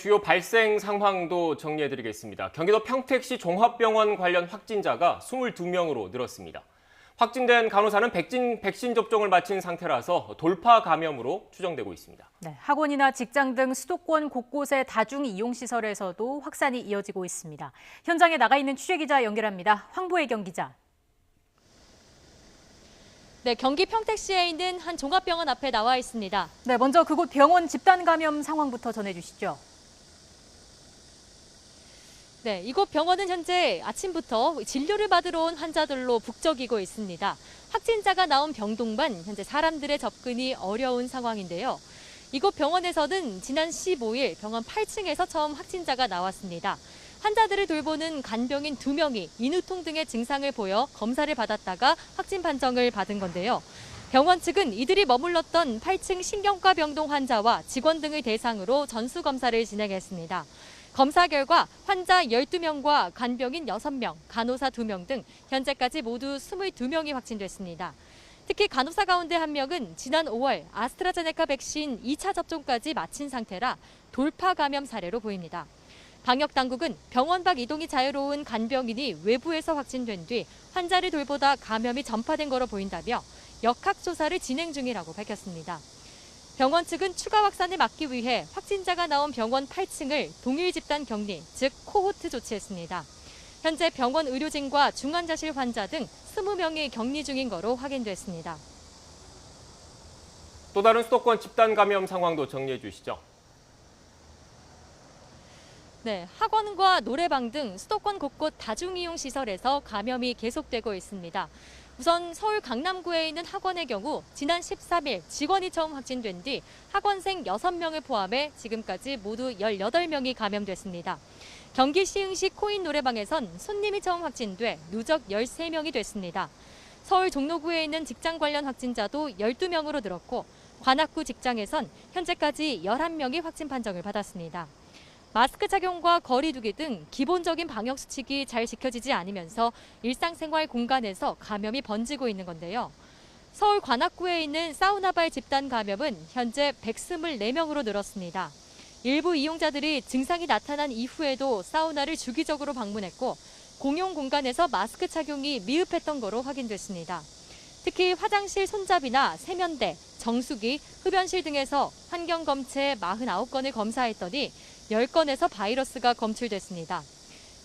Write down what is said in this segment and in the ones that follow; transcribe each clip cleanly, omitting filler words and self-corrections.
주요 발생 상황도 정리해드리겠습니다. 경기도 평택시 종합병원 관련 확진자가 22명으로 늘었습니다. 확진된 간호사는 백신 접종을 마친 상태라서 돌파 감염으로 추정되고 있습니다. 네, 학원이나 직장 등 수도권 곳곳의 다중이용시설에서도 확산이 이어지고 있습니다. 현장에 나가 있는 취재기자 연결합니다. 황보혜경 기자. 네, 경기 평택시에 있는 한 종합병원 앞에 나와 있습니다. 네, 먼저 그곳 병원 집단 감염 상황부터 전해주시죠. 네, 이곳 병원은 현재 아침부터 진료를 받으러 온 환자들로 북적이고 있습니다. 확진자가 나온 병동만 현재 사람들의 접근이 어려운 상황인데요. 이곳 병원에서는 지난 15일 병원 8층에서 처음 확진자가 나왔습니다. 환자들을 돌보는 간병인 2명이 인후통 등의 증상을 보여 검사를 받았다가 확진 판정을 받은 건데요. 병원 측은 이들이 머물렀던 8층 신경과 병동 환자와 직원 등을 대상으로 전수검사를 진행했습니다. 검사 결과 환자 12명과 간병인 6명, 간호사 2명 등 현재까지 모두 22명이 확진됐습니다. 특히 간호사 가운데 1명은 지난 5월 아스트라제네카 백신 2차 접종까지 마친 상태라 돌파 감염 사례로 보입니다. 방역당국은 병원 밖 이동이 자유로운 간병인이 외부에서 확진된 뒤 환자를 돌보다 감염이 전파된 거로 보인다며 역학조사를 진행 중이라고 밝혔습니다. 병원 측은 추가 확산을 막기 위해 확진자가 나온 병원 8층을 동일 집단 격리, 즉 코호트 조치했습니다. 현재 병원 의료진과 중환자실 환자 등 20명이 격리 중인 거로 확인됐습니다. 또 다른 수도권 집단 감염 상황도 정리해 주시죠. 네, 학원과 노래방 등 수도권 곳곳 다중이용시설에서 감염이 계속되고 있습니다. 우선 서울 강남구에 있는 학원의 경우 지난 13일 직원이 처음 확진된 뒤 학원생 6명을 포함해 지금까지 모두 18명이 감염됐습니다. 경기 시흥시 코인 노래방에선 손님이 처음 확진돼 누적 13명이 됐습니다. 서울 종로구에 있는 직장 관련 확진자도 12명으로 늘었고 관악구 직장에선 현재까지 11명이 확진 판정을 받았습니다. 마스크 착용과 거리 두기 등 기본적인 방역 수칙이 잘 지켜지지 않으면서 일상생활 공간에서 감염이 번지고 있는 건데요. 서울 관악구에 있는 사우나발 집단 감염은 현재 124명으로 늘었습니다. 일부 이용자들이 증상이 나타난 이후에도 사우나를 주기적으로 방문했고 공용 공간에서 마스크 착용이 미흡했던 거로 확인됐습니다. 특히 화장실 손잡이나 세면대, 정수기, 흡연실 등에서 환경검체 49건을 검사했더니 10건에서 바이러스가 검출됐습니다.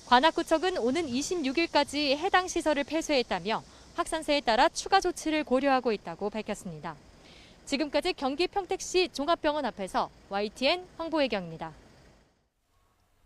관악구청은 오는 26일까지 해당 시설을 폐쇄했다며 확산세에 따라 추가 조치를 고려하고 있다고 밝혔습니다. 지금까지 경기 평택시 종합병원 앞에서 YTN 황보혜경입니다.